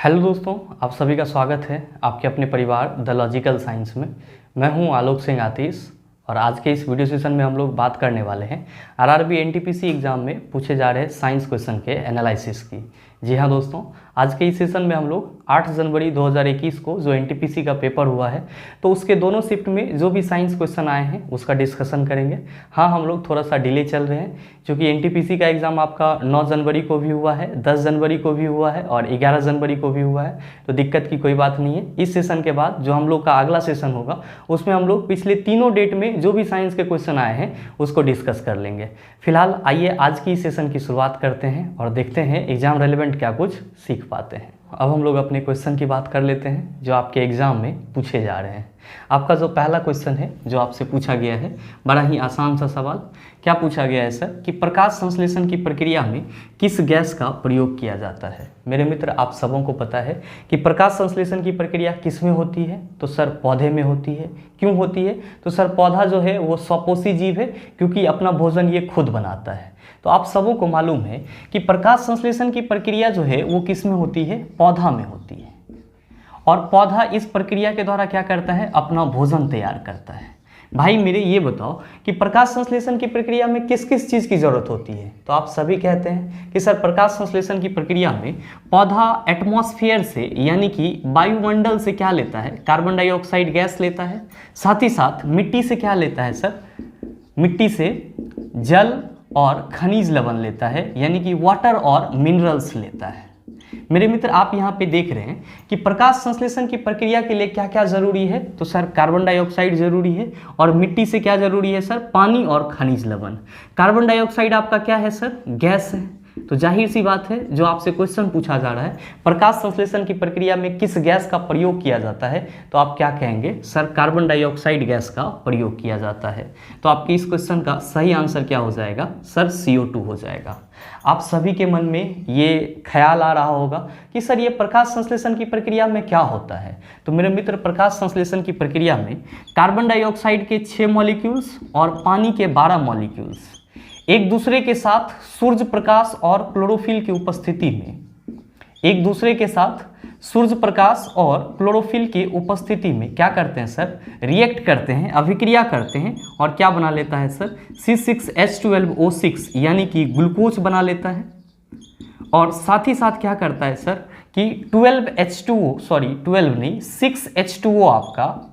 Hello दोस्तों, आप सभी का स्वागत है आपके अपने परिवार द लॉजिकल साइंस में। मैं हूं आलोक सिंह आतिश और आज के इस वीडियो सेशन में हम लोग बात करने वाले हैं आरआरबी एनटीपीसी एग्जाम में पूछे जा रहे साइंस क्वेश्चन के एनालिसिस की। जी हाँ दोस्तों, आज के इस सेशन में हम लोग 8 जनवरी 2021 को जो एनटीपीसी का पेपर हुआ है तो उसके दोनों शिफ्ट में जो भी साइंस क्वेश्चन आए हैं उसका डिस्कशन करेंगे। हाँ, हम लोग थोड़ा सा डिले चल रहे हैं क्योंकि एनटीपीसी का एग्ज़ाम आपका 9 जनवरी को भी हुआ है, 10 जनवरी को भी हुआ है और 11 जनवरी को भी हुआ है, तो दिक्कत की कोई बात नहीं है। इस सेशन के बाद जो हम लोग का अगला सेशन होगा उसमें हम लोग पिछले तीनों डेट में जो भी साइंस के क्वेश्चन आए हैं उसको डिस्कस कर लेंगे। फिलहाल आइए आज की इस सेशन की शुरुआत करते हैं और देखते हैं एग्जाम रेलेवेंट क्या कुछ सीख पाते हैं। अब हम लोग अपने क्वेश्चन की बात कर लेते हैं जो आपके एग्जाम में पूछे जा रहे हैं। आपका जो पहला क्वेश्चन है जो आपसे पूछा गया है, बड़ा ही आसान सा सवाल। क्या पूछा गया है सर कि प्रकाश संश्लेषण की प्रक्रिया में किस गैस का प्रयोग किया जाता है। मेरे मित्र, आप सबों को पता है कि प्रकाश संश्लेषण की प्रक्रिया किस में होती है, तो सर पौधे में होती है। क्यों होती है, तो सर पौधा जो है वो स्वपोषी जीव है क्योंकि अपना भोजन ये खुद बनाता है। तो आप सबों को मालूम है कि प्रकाश संश्लेषण की प्रक्रिया जो है वो किस में होती है, पौधा में होती है। और पौधा इस प्रक्रिया के द्वारा क्या करता है, अपना भोजन तैयार करता है। भाई मेरे ये बताओ कि प्रकाश संश्लेषण की प्रक्रिया में किस किस चीज़ की ज़रूरत होती है। तो आप सभी कहते हैं कि सर प्रकाश संश्लेषण की प्रक्रिया में पौधा एटमॉस्फेयर से यानी कि वायुमंडल से क्या लेता है, कार्बन डाइऑक्साइड गैस लेता है। साथ ही साथ मिट्टी से क्या लेता है सर, मिट्टी से जल और खनिज लवण लेता है, यानी कि वाटर और मिनरल्स लेता है। मेरे मित्र, आप यहाँ पे देख रहे हैं कि प्रकाश संश्लेषण की प्रक्रिया के लिए क्या क्या जरूरी है, तो सर कार्बन डाइऑक्साइड जरूरी है और मिट्टी से क्या जरूरी है सर, पानी और खनिज लवण। कार्बन डाइऑक्साइड आपका क्या है सर, गैस है। तो जाहिर सी बात है जो आपसे क्वेश्चन पूछा जा रहा है प्रकाश संश्लेषण की प्रक्रिया में किस गैस का प्रयोग किया जाता है, तो आप क्या कहेंगे, सर कार्बन डाइऑक्साइड गैस का प्रयोग किया जाता है। तो आपके इस क्वेश्चन का सही आंसर क्या हो जाएगा, सर CO2 हो जाएगा। आप सभी के मन में ये ख्याल आ रहा होगा कि सर ये प्रकाश संश्लेषण की प्रक्रिया में क्या होता है। तो मेरे मित्र, प्रकाश संश्लेषण की प्रक्रिया में कार्बन डाइऑक्साइड के 6 मॉलिक्यूल्स और पानी के 12 मॉलिक्यूल्स एक दूसरे के साथ सूर्य प्रकाश और क्लोरोफिल की उपस्थिति में, एक दूसरे के साथ सूर्य प्रकाश और क्लोरोफिल की उपस्थिति में क्या करते हैं सर, रिएक्ट करते हैं, अभिक्रिया करते हैं और क्या बना लेता है सर, C6H12O6 यानी कि ग्लूकोज बना लेता है। और साथ ही साथ क्या करता है सर कि 6H2O आपका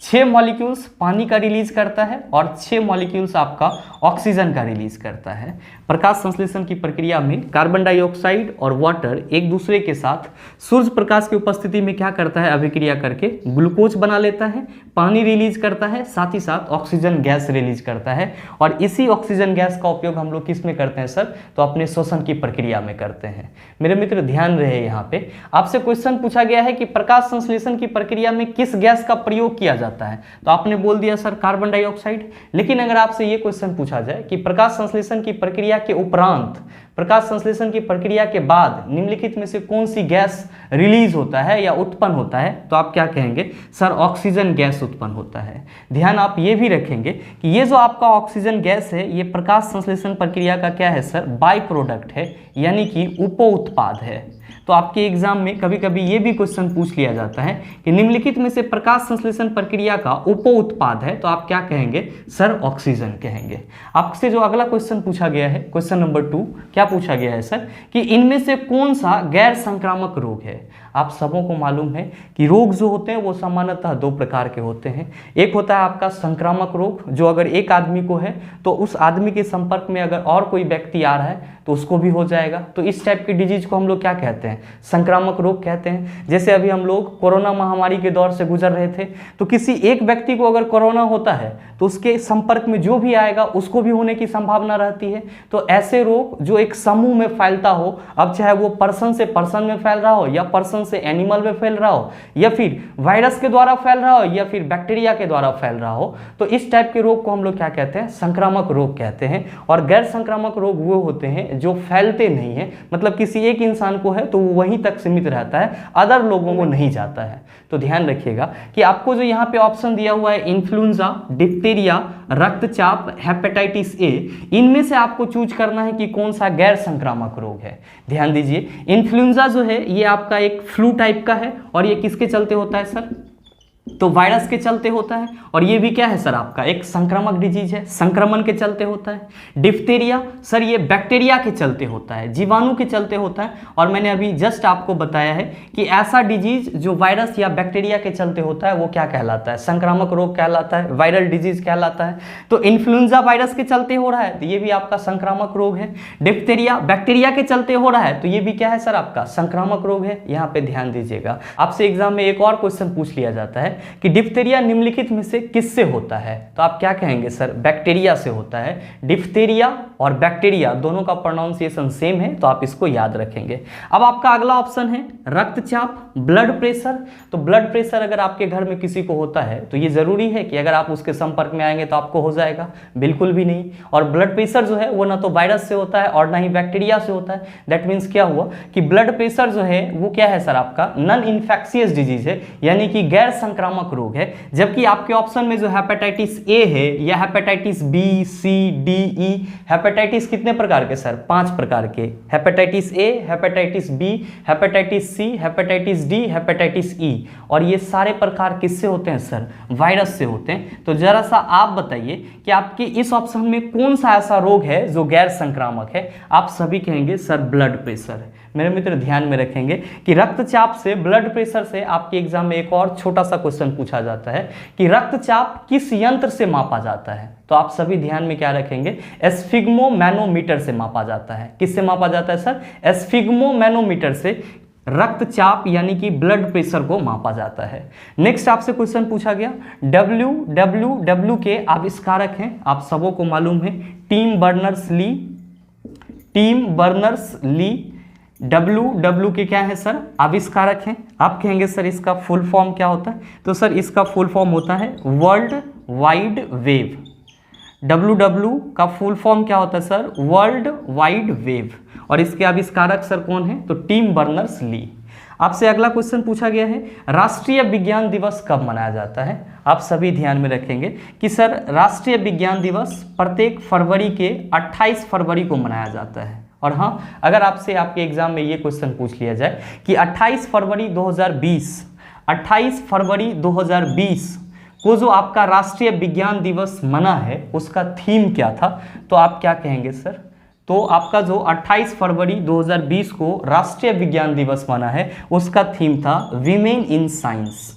6 मॉलिक्यूल्स पानी का रिलीज करता है और 6 मॉलिक्यूल्स आपका ऑक्सीजन का रिलीज करता है। प्रकाश संश्लेषण की प्रक्रिया में कार्बन डाइऑक्साइड और वाटर एक दूसरे के साथ सूर्य प्रकाश की उपस्थिति में क्या करता है, अभिक्रिया करके ग्लूकोज बना लेता है, पानी रिलीज करता है, साथ ही साथ ऑक्सीजन गैस रिलीज करता है। और इसी ऑक्सीजन गैस का उपयोग हम लोग किस में करते हैं सर, तो अपने श्वसन की प्रक्रिया में करते हैं। मेरे मित्र ध्यान रहे, यहाँ पे आपसे क्वेश्चन पूछा गया है कि प्रकाश संश्लेषण की प्रक्रिया में किस गैस का प्रयोग किया जाता है, तो आपने बोल दिया सर कार्बन डाइऑक्साइड। लेकिन अगर आपसे ये क्वेश्चन पूछा जाए कि प्रकाश संश्लेषण की प्रक्रिया के उपरांत, प्रकाश संश्लेषण की प्रक्रिया के बाद निम्नलिखित में से कौन सी गैस रिलीज होता है या उत्पन्न होता है, तो आप क्या कहेंगे, सर ऑक्सीजन गैस उत्पन्न होता है। ध्यान आप ये भी रखेंगे कि ये जो आपका ऑक्सीजन गैस है ये प्रकाश संश्लेषण प्रक्रिया का क्या है सर, बाई प्रोडक्ट है, यानी कि उप उत्पाद है। तो आपके एग्जाम में कभी कभी ये भी क्वेश्चन पूछ लिया जाता है कि निम्नलिखित में से प्रकाश संश्लेषण प्रक्रिया का उप उत्पाद है, तो आप क्या कहेंगे, सर ऑक्सीजन कहेंगे। आपसे जो अगला क्वेश्चन पूछा गया है, क्वेश्चन नंबर 2, क्या पूछा गया है सर कि इनमें से कौन सा गैर संक्रामक रोग है। आप सबों को मालूम है कि रोग जो होते हैं वो सामान्यतः 2 प्रकार के होते हैं। एक होता है आपका संक्रामक रोग, जो अगर एक आदमी को है तो उस आदमी के संपर्क में अगर और कोई व्यक्ति आ रहा है तो उसको भी हो जाएगा। तो इस टाइप की डिजीज को हम लोग क्या कहते हैं, संक्रामक रोग कहते हैं। जैसे अभी हम लोग कोरोना महामारी के दौर से गुजर रहे थे, तो किसी एक व्यक्ति को अगर कोरोना होता है तो उसके संपर्क में जो भी आएगा उसको भी होने की संभावना रहती है। तो ऐसे रोग जो एक समूह में फैलता हो, अब चाहे वो पर्सन से पर्सन में फैल रहा हो या पर्सन से एनिमल में फैल रहा हो या फिर वायरस के द्वारा फैल रहा हो या फिर बैक्टीरिया के द्वारा फैल रहा हो, तो इस टाइप के रोग को हम लोग क्या कहते हैं, संक्रामक रोग कहते हैं। और गैर संक्रामक रोग वो होते हैं हैं जो फैलते नहीं हैं, मतलब किसी एक इंसान को है तो वो वहीं तक सीमित रहता है, अदर लोगों को नहीं जाता है। तो ध्यान रखिएगा कि आपको जो यहाँ पे ऑप्शन दिया हुआ है इन्फ्लुएंजा, डिप्थीरिया, रक्तचाप, हेपेटाइटिस ए, इनमें से आपको चूज करना है कि कौन सा गैर संक्रामक रोग है। ध्यान दीजिए, इन्फ्लुएंजा जो है ये आपका एक फ्लू टाइप का है और ये किसके चलते होता है सर, तो वायरस के चलते होता है। और ये भी क्या है सर, आपका एक संक्रामक डिजीज है, संक्रमण के चलते होता है। डिप्थीरिया सर ये बैक्टीरिया के चलते होता है, जीवाणु के चलते होता है। और मैंने अभी जस्ट आपको बताया है कि ऐसा डिजीज जो वायरस या बैक्टीरिया के चलते होता है वो क्या कहलाता है, संक्रामक रोग कहलाता है, वायरल डिजीज कहलाता है। तो इन्फ्लुएंजा वायरस के चलते हो रहा है तो ये भी आपका संक्रामक रोग है। डिप्थीरिया बैक्टीरिया के चलते हो रहा है तो ये भी क्या है सर, आपका संक्रामक रोग है। यहाँ पे ध्यान दीजिएगा, आपसे एग्जाम में एक और क्वेश्चन पूछ लिया जाता है कि डिप्थीरिया निम्नलिखित में से किससे होता है, तो आप क्या कहेंगे सर, बैक्टीरिया से होता है। डिप्थीरिया और बैक्टीरिया दोनों का प्रोनाउंसिएशन सेम है तो आप इसको याद रखेंगे। अब आपका अगला ऑप्शन है रक्तचाप, ब्लड प्रेशर। तो ब्लड प्रेशर अगर आपके घर में किसी को होता है तो ये जरूरी है कि अगर आप उसके संपर्क में आएंगे तो आपको हो जाएगा, बिल्कुल भी नहीं। और ब्लड प्रेशर जो है वो ना तो वायरस से होता है और ना ही बैक्टीरिया से होता है। दैट मीन्स क्या हुआ कि ब्लड प्रेशर जो है वो क्या है सर, आपका नॉन इन्फेक्शियस डिजीज है, यानी कि गैर संक्रामक रोग है। जबकि आपके ऑप्शन में जो हेपेटाइटिस ए है या hepatitis B, C, D, E, hepatitis कितने प्रकार के सर, 5 प्रकार के, hepatitis A, hepatitis B, hepatitis C, hepatitis D, hepatitis E. और ये सारे प्रकार किससे होते हैं सर, वायरस से होते हैं। तो जरा सा आप बताइए कि आपके इस ऑप्शन में कौन सा ऐसा रोग है जो गैर संक्रामक है। आप सभी कहेंगे सर ब्लड प्रेशर। मेरे मित्र ध्यान में रखेंगे कि रक्तचाप से, ब्लड प्रेशर से आपके एग्जाम में एक और छोटा सा क्वेश्चन पूछा जाता है कि रक्तचाप किस यंत्र से मापा जाता है। तो आप सभी ध्यान में क्या रखेंगे, एस्फिग्मोमैनोमीटर से मापा जाता है। किससे मापा जाता है सर, एस्फिग्मोमैनोमीटर से रक्तचाप यानी कि ब्लड प्रेशर को मापा जाता है। नेक्स्ट आपसे क्वेश्चन पूछा गया, डब्ल्यू के आविष्कारक हैं, आप सबों को मालूम है, टिम बर्नर्स ली डब्ल्यू के क्या है सर, आविष्कारक हैं। आप कहेंगे सर इसका फुल फॉर्म क्या होता है, तो सर इसका फुल फॉर्म होता है वर्ल्ड वाइड वेव। डब्ल्यू का फुल फॉर्म क्या होता है सर, वर्ल्ड वाइड वेव। और इसके आविष्कारक सर कौन है, तो टिम बर्नर्स ली। आपसे अगला क्वेश्चन पूछा गया है, राष्ट्रीय विज्ञान दिवस कब मनाया जाता है। आप सभी ध्यान में रखेंगे कि सर राष्ट्रीय विज्ञान दिवस प्रत्येक फरवरी के 28 फरवरी को मनाया जाता है। और हाँ, अगर आपसे आपके एग्जाम में ये क्वेश्चन पूछ लिया जाए कि 28 फरवरी 2020 को जो आपका राष्ट्रीय विज्ञान दिवस मना है उसका थीम क्या था, तो आप क्या कहेंगे सर, तो आपका जो 28 फरवरी 2020 को राष्ट्रीय विज्ञान दिवस मना है उसका थीम था women in science,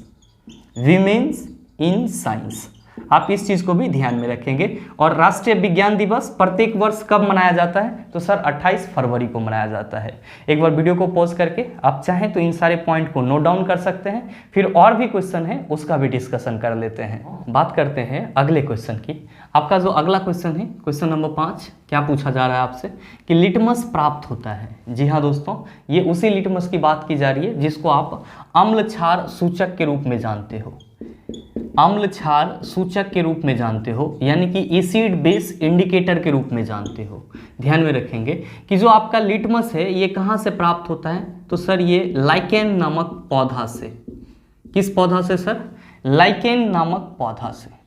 women's in science. आप इस चीज को भी ध्यान में रखेंगे। और राष्ट्रीय विज्ञान दिवस प्रत्येक वर्ष कब मनाया जाता है, तो सर 28 फरवरी को मनाया जाता है। एक बार वीडियो को पॉज करके आप चाहें तो इन सारे पॉइंट को नोट डाउन कर सकते हैं, फिर और भी क्वेश्चन है उसका भी डिस्कशन कर लेते हैं। बात करते हैं अगले क्वेश्चन की। आपका जो अगला क्वेश्चन है, क्वेश्चन नंबर 5, क्या पूछा जा रहा है आपसे कि लिटमस प्राप्त होता है। जी हाँ दोस्तों, ये उसी लिटमस की बात की जा रही है जिसको आप अम्ल क्षार सूचक के रूप में जानते हो, अम्ल क्षार सूचक के रूप में जानते हो, यानी कि एसिड बेस इंडिकेटर के रूप में जानते हो। ध्यान में रखेंगे कि जो आपका लिटमस है ये कहाँ से प्राप्त होता है, तो सर ये लाइकेन नामक पौधा से। किस पौधा से सर, लाइकेन नामक पौधा से।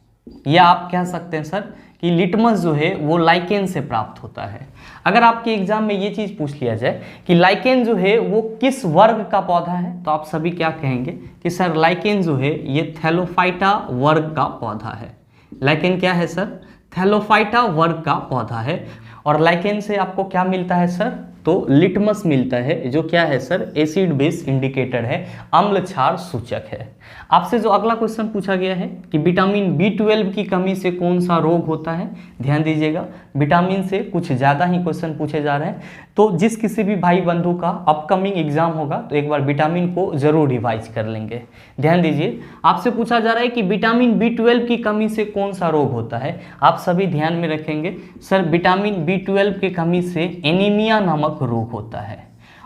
या आप कह सकते हैं सर कि लिटमस जो है वो लाइकेन से प्राप्त होता है। अगर आपके एग्जाम में ये चीज पूछ लिया जाए कि लाइकेन जो है वो किस वर्ग का पौधा है, तो आप सभी क्या कहेंगे कि सर लाइकेन जो है ये थैलोफाइटा वर्ग का पौधा है। लाइकेन क्या है सर, थैलोफाइटा वर्ग का पौधा है। और लाइकेन से आपको क्या मिलता है सर, तो लिटमस मिलता है, जो क्या है सर, एसिड बेस इंडिकेटर है, अम्ल क्षार सूचक है। आपसे जो अगला क्वेश्चन पूछा गया है कि विटामिन B12 की कमी से कौन सा रोग होता है। ध्यान दीजिएगा, विटामिन से कुछ ज़्यादा ही क्वेश्चन पूछे जा रहे हैं, तो जिस किसी भी भाई बंधु का अपकमिंग एग्जाम होगा तो एक बार विटामिन को जरूर रिवाइज कर लेंगे। ध्यान दीजिए, आपसे पूछा जा रहा है कि विटामिन B12 की कमी से कौन सा रोग होता है। आप सभी ध्यान में रखेंगे सर, विटामिन B12 की कमी से एनीमिया नामक रोग होता है।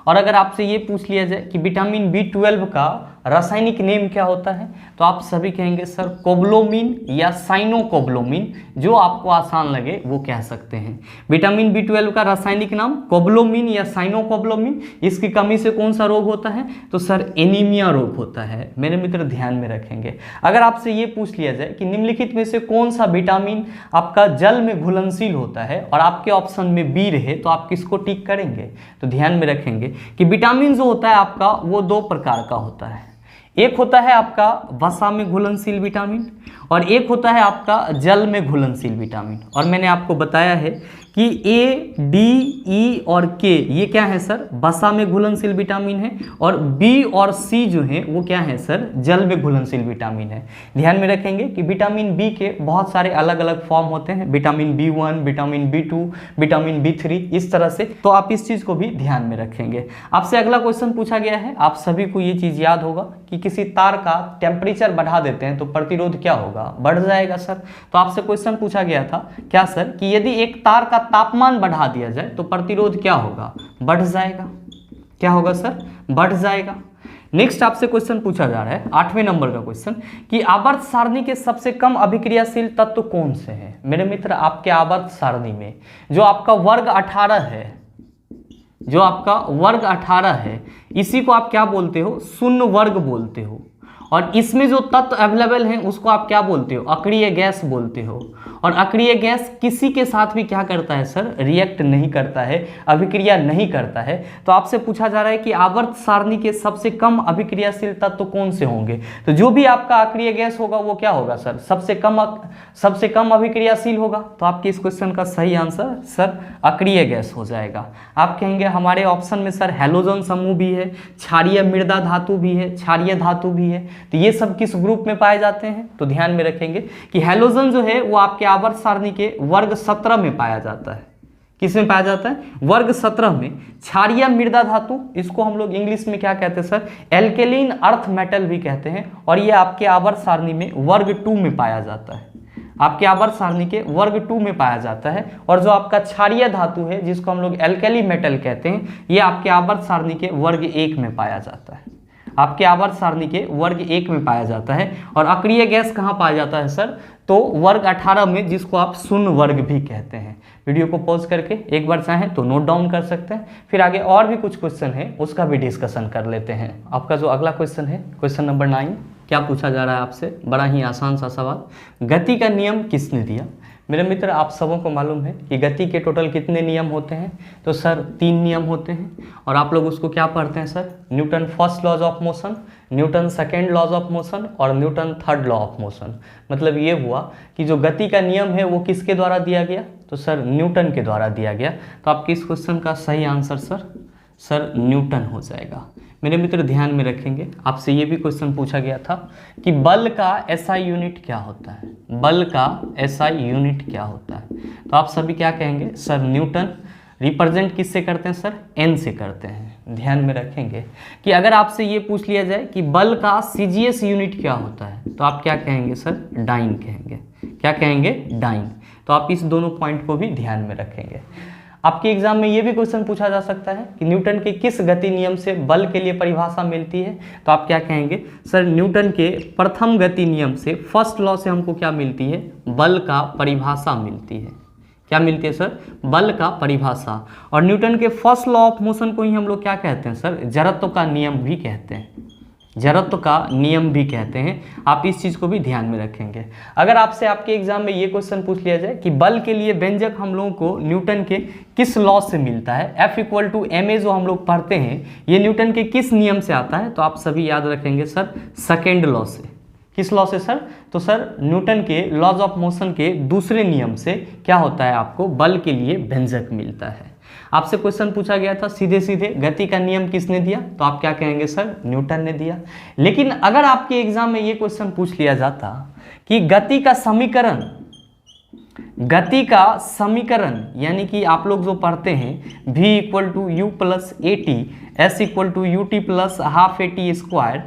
और अगर आपसे ये पूछ लिया जाए कि विटामिन B12 का रासायनिक नेम क्या होता है? तो आप सभी कहेंगे सर कोबलोमिन या साइनोकोबलोमिन, जो आपको आसान लगे वो कह सकते हैं। विटामिन B12 का रासायनिक नाम कोबलोमिन या साइनोकोबलोमिन। इसकी कमी से कौन सा रोग होता है? तो सर एनीमिया रोग होता है। मेरे मित्र ध्यान में रखेंगे, अगर आपसे ये पूछ लिया जाए कि निम्नलिखित में से कौन सा विटामिन आपका जल में घुलनशील होता है और आपके ऑप्शन में बी रहे, तो आप किसको टिक करेंगे? तो ध्यान में रखेंगे कि विटामिन जो होता है आपका वो दो प्रकार का होता है। एक होता है आपका वसा में घुलनशील विटामिन और एक होता है आपका जल में घुलनशील विटामिन। और मैंने आपको बताया है कि ए, डी, ई और के ये क्या है सर? वसा में घुलनशील विटामिन है, और बी और सी जो है वो क्या है सर? जल में घुलनशील विटामिन है। ध्यान में रखेंगे कि विटामिन बी के बहुत सारे अलग अलग फॉर्म होते हैं, vitamin B1, vitamin B2, vitamin B3, इस तरह से। तो आप इस चीज़ को भी ध्यान में रखेंगे। आपसे अगला क्वेश्चन पूछा गया है, आप सभी को ये चीज़ याद होगा कि किसी तार का टेम्परेचर बढ़ा देते हैं तो प्रतिरोध क्या होगा? बढ़ जाएगा सर। तो आपसे क्वेश्चन पूछा गया था क्या सर कि यदि एक तार का तापमान बढ़ा दिया जाए तो प्रतिरोध क्या होगा? बढ़ जाएगा। क्या होगा सर? बढ़ जाएगा। नेक्स्ट आपसे क्वेश्चन पूछा जा रहा है 8वें नंबर का क्वेश्चन कि आवर्त सारणी के सबसे कम अभिक्रियाशील तत्व कौन से हैं? मेरे मित्र आपके आवर्त सारणी में जो आपका वर्ग 18 है, जो आपका वर्ग 18 है, इसी को आप क्या बोलते हो? शून्य वर्ग बोलते हो। और इसमें जो तत्व अवेलेबल हैं उसको आप क्या बोलते हो? अक्रिय गैस बोलते हो। और अक्रिय गैस किसी के साथ भी क्या करता है सर? रिएक्ट नहीं करता है, अभिक्रिया नहीं करता है। तो आपसे पूछा जा रहा है कि आवर्त सारणी के सबसे कम अभिक्रियाशील तत्व कौन से होंगे? तो जो भी आपका अक्रिय गैस होगा वो क्या होगा सर? सबसे कम अभिक्रियाशील होगा। तो आपके इस क्वेश्चन का सही आंसर सर अक्रिय गैस हो जाएगा। आप कहेंगे हमारे ऑप्शन में सर हैलोजन समूह भी है, क्षारीय मृदा धातु भी है, क्षारीय धातु भी है, तो ये सब किस ग्रुप में पाए जाते हैं? तो ध्यान में रखेंगे कि हैलोजन जो है वो आपके आवर्त सारणी के वर्ग 17 में पाया जाता है। किस में पाया जाता है? वर्ग 17 में। क्षारीय मृदा धातु, इसको हम लोग इंग्लिश में क्या कहते हैं सर? एल्केलिन अर्थ मेटल भी कहते हैं, और ये आपके आवर्त सारणी में वर्ग 2 में पाया जाता है। आपके आवर्त सारणी के वर्ग 2 में पाया जाता है। और जो आपका क्षारीय धातु है जिसको हम लोग एल्केली मेटल कहते हैं, ये आपके आवर्त सारणी के वर्ग 1 में पाया जाता है। आपके आवर्त सारणी के वर्ग 1 में पाया जाता है। और अक्रिय गैस कहाँ पाया जाता है सर? तो वर्ग 18 में, जिसको आप शून्य वर्ग भी कहते हैं। वीडियो को पॉज करके एक बार चाहें तो नोट डाउन कर सकते हैं, फिर आगे और भी कुछ क्वेश्चन है उसका भी डिस्कशन कर लेते हैं। आपका जो अगला क्वेश्चन है, क्वेश्चन नंबर 9, क्या पूछा जा रहा है आपसे? बड़ा ही आसान सा सवाल, गति का नियम किसने दिया? मेरे मित्र आप सबों को मालूम है कि गति के टोटल कितने नियम होते हैं? तो सर 3 नियम होते हैं। और आप लोग उसको क्या पढ़ते हैं sir? Newton first laws of motion, Newton second laws of motion और Newton third law of motion. मतलब ये हुआ कि जो गति का नियम है वो किसके द्वारा दिया गया? तो सर न्यूटन के द्वारा दिया गया। तो आपके इस क्वेश्चन का सही आंसर सर न्यूटन हो जाएगा। मेरे मित्र ध्यान में रखेंगे, आपसे ये भी क्वेश्चन पूछा गया था कि बल का एसआई यूनिट क्या होता है? बल का एसआई यूनिट क्या होता है? तो आप सभी क्या कहेंगे? Sir Newton. रिप्रेजेंट किससे करते हैं सर? एन से करते हैं। ध्यान में रखेंगे कि अगर आपसे ये पूछ लिया जाए कि बल का सीजीएस यूनिट क्या होता है, तो आप क्या कहेंगे सर? डाइन कहेंगे। क्या कहेंगे? डाइन। तो आप इस दोनों पॉइंट को भी ध्यान में रखेंगे। आपके एग्जाम में ये भी क्वेश्चन पूछा जा सकता है कि न्यूटन के किस गति नियम से बल के लिए परिभाषा मिलती है? तो आप क्या कहेंगे? सर न्यूटन के प्रथम गति नियम से, फर्स्ट लॉ से हमको क्या मिलती है? बल का परिभाषा मिलती है। क्या मिलती है सर? बल का परिभाषा। और न्यूटन के फर्स्ट लॉ ऑफ मोशन को ही हम लोग क्या कहते हैं सर? जड़त्व का नियम भी कहते हैं। जड़त्व का नियम भी कहते हैं। आप इस चीज़ को भी ध्यान में रखेंगे। अगर आपसे आपके एग्जाम में ये क्वेश्चन पूछ लिया जाए कि बल के लिए व्यंजक हम लोगों को न्यूटन के किस लॉ से मिलता है, F=ma जो हम लोग पढ़ते हैं, ये न्यूटन के किस नियम से आता है? तो आप सभी याद रखेंगे सर सेकेंड लॉ से। किस लॉ से सर? तो सर न्यूटन के लॉज ऑफ मोशन के दूसरे नियम से क्या होता है? आपको बल के लिए व्यंजक मिलता है। आपसे क्वेश्चन पूछा गया था सीधे सीधे गति का नियम किसने दिया? तो आप क्या कहेंगे सर? न्यूटन ने दिया। लेकिन अगर आपके एग्जाम में ये क्वेश्चन पूछ लिया जाता कि गति का समीकरण यानी कि आप लोग जो पढ़ते हैं v=u + at, s=ut + ½ at²,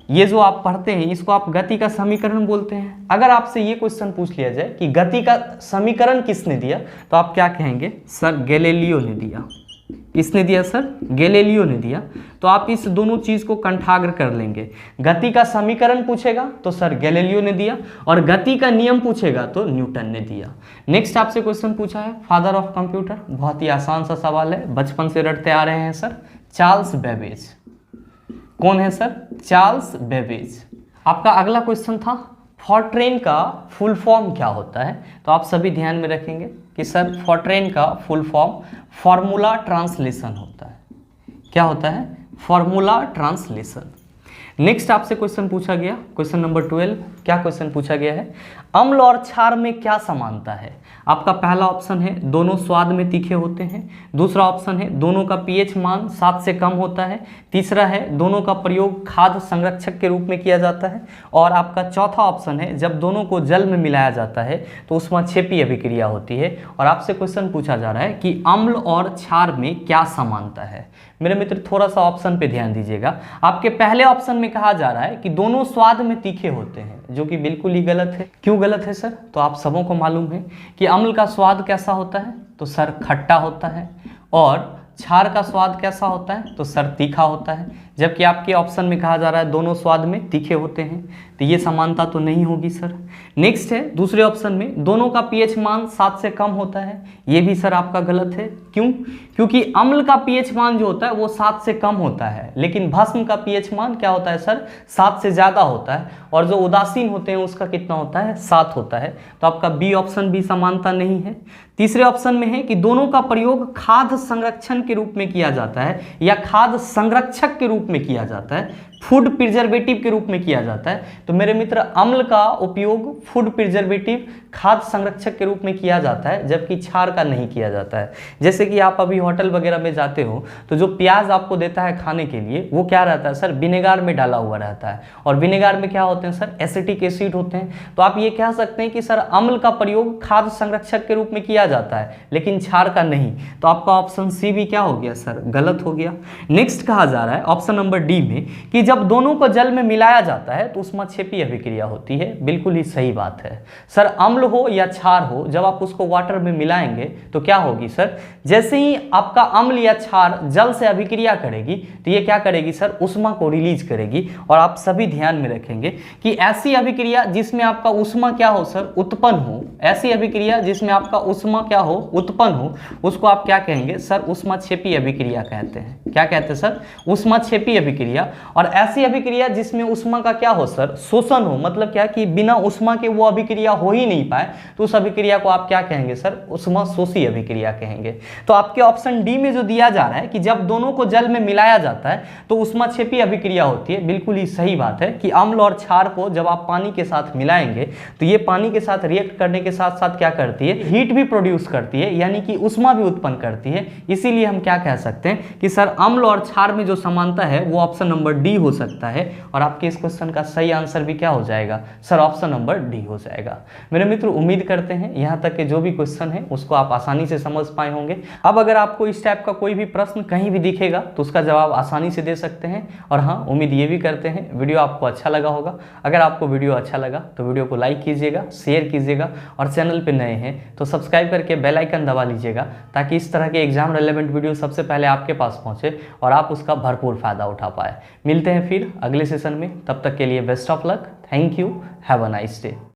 ये जो आप पढ़ते हैं इसको आप गति का समीकरण बोलते हैं। अगर आपसे ये क्वेश्चन पूछ लिया जाए कि गति का समीकरण किसने दिया, तो आप क्या कहेंगे? सर गैलीलियो ने दिया। किसने दिया सर? गैलीलियो ने दिया। तो आप इस दोनों चीज को कंठाग्र कर लेंगे। गति का समीकरण पूछेगा तो सर गैलीलियो ने दिया, और गति का नियम पूछेगा तो न्यूटन ने दिया। नेक्स्ट आपसे क्वेश्चन पूछा है फादर ऑफ कंप्यूटर, बहुत ही आसान सा सवाल है, बचपन से रटते आ रहे हैं सर, चार्ल्स बेबेज। कौन है सर? Charles Babbage. आपका अगला क्वेश्चन था फॉरट्रेन का फुल फॉर्म क्या होता है? तो आप सभी ध्यान में रखेंगे कि सर फॉरट्रेन का फुल फॉर्म फॉर्मूला ट्रांसलेशन होता है। क्या होता है? Formula translation. नेक्स्ट आपसे क्वेश्चन पूछा गया, क्वेश्चन नंबर 12। क्या क्वेश्चन पूछा गया है? अम्ल और क्षार में क्या समानता है? आपका पहला ऑप्शन है दोनों स्वाद में तीखे होते हैं, दूसरा ऑप्शन है दोनों का पीएच मान 7 से कम होता है, तीसरा है दोनों का प्रयोग खाद्य संरक्षक के रूप में किया जाता है, और आपका चौथा ऑप्शन है जब दोनों को जल में मिलाया जाता है तो उसमें क्षेपीय अभिक्रिया होती है। और आपसे क्वेश्चन पूछा जा रहा है कि अम्ल और क्षार में क्या समानता है? मेरे मित्र थोड़ा सा ऑप्शन पे ध्यान दीजिएगा। आपके पहले ऑप्शन में कहा जा रहा है कि दोनों स्वाद में तीखे होते हैं, जो कि बिल्कुल ही गलत है। क्यों गलत है सर? तो आप सबों को मालूम है कि अम्ल का स्वाद कैसा होता है? तो सर खट्टा होता है, और क्षार का स्वाद कैसा होता है? तो सर तीखा होता है। जबकि आपके ऑप्शन में कहा जा रहा है दोनों स्वाद में तीखे होते हैं, तो ये समानता तो नहीं होगी सर। नेक्स्ट है दूसरे ऑप्शन में दोनों का पीएच मान 7 से कम होता है, ये भी सर आपका गलत है। क्यों? क्योंकि अम्ल का पीएच मान जो होता है वो 7 से कम होता है, लेकिन भस्म का पीएच मान क्या होता है सर? 7 से ज़्यादा होता है, और जो उदासीन होते हैं उसका कितना होता है? 7 होता है। तो आपका बी ऑप्शन भी समानता नहीं है। तीसरे ऑप्शन में है कि दोनों का प्रयोग खाद्य संरक्षण के रूप में किया जाता है, या खाद्य संरक्षक के रूप में किया जाता है, फूड प्रिजर्वेटिव के रूप में किया जाता है। तो मेरे मित्र अम्ल का उपयोग फूड प्रिजर्वेटिव खाद्य संरक्षक के रूप में किया जाता है, जबकि क्षार का नहीं किया जाता है। जैसे कि आप अभी होटल वगैरह में जाते हो तो जो प्याज आपको देता है खाने के लिए वो क्या रहता है सर? विनेगार में डाला हुआ रहता है, और विनेगार में क्या होते हैं सर? एसिटिक एसिड होते हैं। तो आप ये कह सकते हैं कि सर अम्ल का प्रयोग खाद्य संरक्षक के रूप में किया जाता है, लेकिन क्षार का नहीं। तो आपका ऑप्शन सी भी क्या हो गया सर? गलत हो गया। नेक्स्ट कहा जा रहा है ऑप्शन नंबर डी में कि जब दोनों को जल में मिलाया जाता है तो उसमें क्षेपीय अभिक्रिया होती है। बिल्कुल ही सही बात है सर। अम्ल हो या क्षार हो, जब आप उसको वाटर में मिलाएंगे तो क्या होगी सर? जैसे ही आपका अम्ल या क्षार जल से अभिक्रिया करेगी तो ये क्या करेगी सर? ऊष्मा को रिलीज करेगी। और आप सभी ध्यान में रखेंगे कि ऐसी अभिक्रिया जिसमें आपका ऊष्मा क्या हो सर? उत्पन्न हो। ऐसी अभिक्रिया जिसमें आपका ऊष्मा क्या हो? उत्पन्न हो, उसको आप क्या कहेंगे सर? ऊष्माक्षेपी अभिक्रिया कहते हैं। क्या कहते हैं सर? ऊष्माक्षेपी अभिक्रिया। और ऐसी अभिक्रिया जिसमें ऊष्मा का क्या हो सर? शोषण हो, मतलब क्या कि बिना ऊष्मा के वो अभिक्रिया हो ही नहीं पाए, तो उस अभिक्रिया को आप क्या कहेंगे सर? ऊष्मा शोषी अभिक्रिया कहेंगे। तो आपके ऑप्शन डी में जो दिया जा रहा है कि जब दोनों को जल में मिलाया जाता है तो ऊष्माक्षेपी अभिक्रिया होती है, बिल्कुल ही सही बात है कि अम्ल और क्षार को जब आप पानी के साथ मिलाएंगे तो ये पानी के साथ रिएक्ट करने के साथ साथ क्या करती है? हीट भी प्रोड्यूस करती है, यानी कि ऊष्मा भी उत्पन्न करती है। इसीलिए हम क्या कह सकते हैं कि सर अम्ल और क्षार में जो समानता है वो ऑप्शन नंबर डी हो सकता है। और आपके इस क्वेश्चन का सही आंसर भी क्या हो जाएगा सर? ऑप्शन नंबर डी हो जाएगा। मेरे मित्र उम्मीद करते हैं यहाँ तक के जो भी क्वेश्चन है उसको आप आसानी से समझ पाए होंगे। अब अगर आपको इस टाइप का कोई भी प्रश्न कहीं भी दिखेगा तो उसका जवाब आसानी से दे सकते हैं। और हाँ, उम्मीद ये भी करते हैं वीडियो आपको अच्छा लगा होगा। अगर आपको वीडियो अच्छा लगा तो वीडियो को लाइक कीजिएगा, शेयर कीजिएगा, और चैनल पर नए हैं तो सब्सक्राइब करके बेल आइकन दबा लीजिएगा, ताकि इस तरह के एग्जाम रिलेवेंट वीडियो सबसे पहले आपके पास पहुंचे और आप उसका भरपूर फायदा उठा पाए। मिलते हैं फिर अगले सेशन में, तब तक के लिए best of luck. Thank you. Have a nice day.